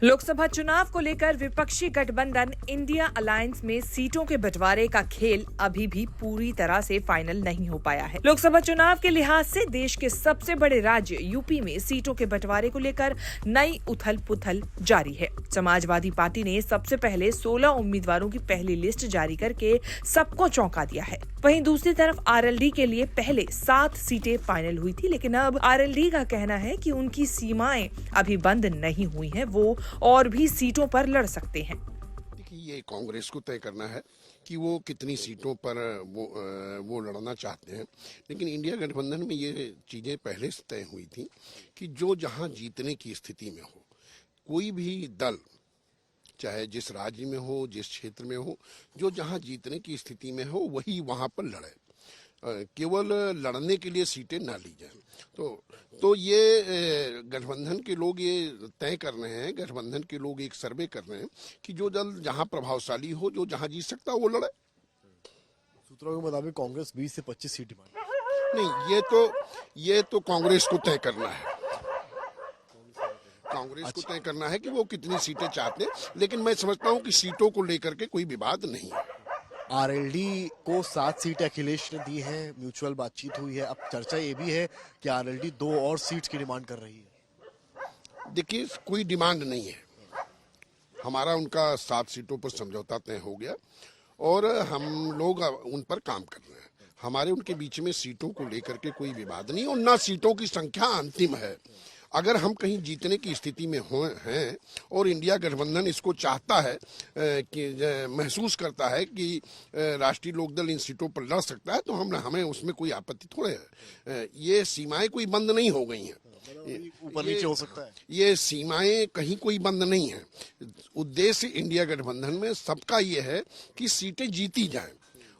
लोकसभा चुनाव को लेकर विपक्षी गठबंधन इंडिया अलायंस में सीटों के बंटवारे का खेल अभी भी पूरी तरह से फाइनल नहीं हो पाया है। लोकसभा चुनाव के लिहाज से देश के सबसे बड़े राज्य यूपी में सीटों के बंटवारे को लेकर नई उथल पुथल जारी है। समाजवादी पार्टी ने सबसे पहले 16 उम्मीदवारों की पहली लिस्ट जारी करके सबको चौंका दिया है। वहीं दूसरी तरफ आरएलडी के लिए पहले 7 सीटें फाइनल हुई थी, लेकिन अब आरएलडी का कहना है कि उनकी सीमाएं अभी बंद नहीं हुई हैं, वो और भी सीटों पर लड़ सकते हैं। ये कांग्रेस को तय करना है कि वो कितनी सीटों पर वो लड़ना चाहते हैं, लेकिन इंडिया गठबंधन में ये चीजें पहले से तय हुई थी कि जो जहां जीतने की स्थिति में हो, कोई भी दल चाहे जिस राज्य में हो, जिस क्षेत्र में हो, जो जहां जीतने की स्थिति में हो वही वहां पर लड़े, केवल लड़ने के लिए सीटें ना ली जाएं। तो ये गठबंधन के लोग ये तय कर रहे हैं, गठबंधन के लोग एक सर्वे कर रहे हैं कि जो दल जहां प्रभावशाली हो, जो जहां जीत सकता है वो लड़े। सूत्रों के मुताबिक कांग्रेस 20 से 25 सीट मांगी। नहीं, ये तो कांग्रेस को तय करना है। कांग्रेस को तय करना है कि वो कितनी सीटें चाहते हैं, लेकिन मैं समझता हूं कि सीटों को लेकर के कोई विवाद नहीं है। आरएलडी को 7 सीट अखिलेश ने दी है, म्यूचुअल बातचीत हुई है। अब चर्चा ये भी है कि आरएलडी 2 और सीट्स की डिमांड कर रही है। देखिए, कोई डिमांड नहीं है, हमारा उनका 7 सीटों पर समझौता तय हो गया और हम लोग उन पर काम कर रहे हैं। हमारे उनके बीच में सीटों को लेकर के कोई विवाद नहीं और ना सीटों की संख्या अंतिम है। अगर हम कहीं जीतने की स्थिति में हैं और इंडिया गठबंधन इसको चाहता है कि महसूस करता है कि राष्ट्रीय लोकदल इन सीटों पर लड़ सकता है, तो हमें उसमें कोई आपत्ति थोड़े है। ये सीमाएं कोई बंद नहीं हो गई हैं, ऊपर नीचे हो सकता है। ये सीमाएं कहीं कोई बंद नहीं है। उद्देश्य इंडिया गठबंधन में सबका ये है कि सीटें जीती जाएं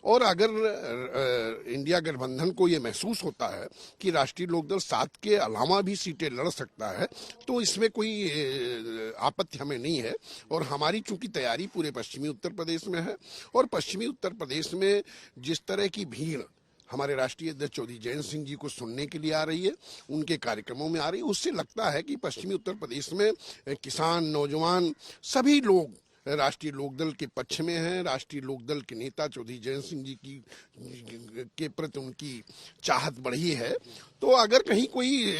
और अगर इंडिया गठबंधन को ये महसूस होता है कि राष्ट्रीय लोकदल 7 के अलावा भी सीटें लड़ सकता है, तो इसमें कोई आपत्ति हमें नहीं है। और हमारी चूंकि तैयारी पूरे पश्चिमी उत्तर प्रदेश में है और पश्चिमी उत्तर प्रदेश में जिस तरह की भीड़ हमारे राष्ट्रीय अध्यक्ष चौधरी जयंत सिंह जी को सुनने के लिए आ रही है, उनके कार्यक्रमों में आ रही है, उससे लगता है कि पश्चिमी उत्तर प्रदेश में किसान, नौजवान सभी लोग राष्ट्रीय लोकदल के पक्ष में हैं। राष्ट्रीय लोकदल के नेता चौधरी जयंत सिंह जी के प्रति उनकी चाहत बढ़ी है। तो अगर कहीं कोई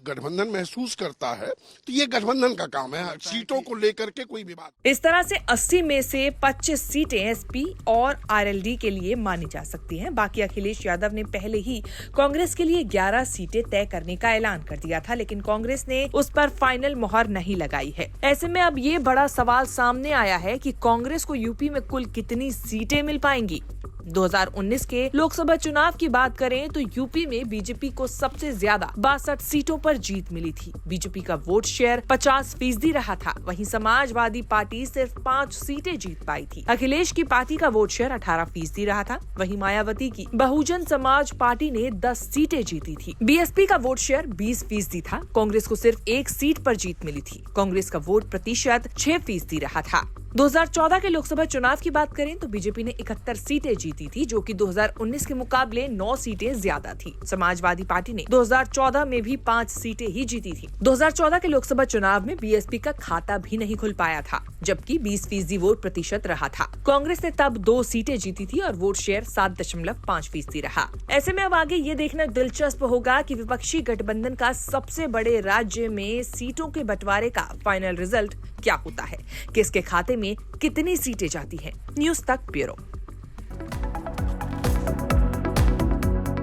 गठबंधन महसूस करता है तो ये गठबंधन का काम है, सीटों को लेकर के कोई विवाद। इस तरह से 80 में से 25 सीटें एसपी और आरएलडी के लिए मानी जा सकती हैं। बाकी अखिलेश यादव ने पहले ही कांग्रेस के लिए 11 सीटें तय करने का ऐलान कर दिया था, लेकिन कांग्रेस ने उस पर फाइनल मोहर नहीं लगाई है। ऐसे में अब ये बड़ा सवाल सामने आया है कि कांग्रेस को यूपी में कुल कितनी सीटें मिल पाएंगी। 2019 के लोकसभा चुनाव की बात करें तो यूपी में बीजेपी को सबसे ज्यादा 62 सीटों पर जीत मिली थी। बीजेपी का वोट शेयर 50% रहा था। वहीं समाजवादी पार्टी सिर्फ 5 सीटें जीत पाई थी। अखिलेश की पार्टी का वोट शेयर 18% रहा था। वहीं मायावती की बहुजन समाज पार्टी ने 10 सीटें जीती थी। बीएसपी का वोट शेयर 20% था। कांग्रेस को सिर्फ 1 सीट पर जीत मिली थी। कांग्रेस का वोट प्रतिशत 6% रहा था। 2014 के लोकसभा चुनाव की बात करें तो बीजेपी ने 71 सीटें जीती थी, जो कि 2019 के मुकाबले 9 सीटें ज्यादा थी। समाजवादी पार्टी ने 2014 में भी 5 सीटें ही जीती थी। 2014 के लोकसभा चुनाव में बीएसपी का खाता भी नहीं खुल पाया था, जबकि 20% वोट प्रतिशत रहा था। कांग्रेस ने तब 2 सीटें जीती थी और वोट शेयर 7.5% रहा। ऐसे में अब आगे ये देखना दिलचस्प होगा कि विपक्षी गठबंधन का सबसे बड़े राज्य में सीटों के बंटवारे का फाइनल रिजल्ट क्या होता है, किसके खाते में कितनी सीटें जाती हैं। न्यूज़ तक ब्यूरो।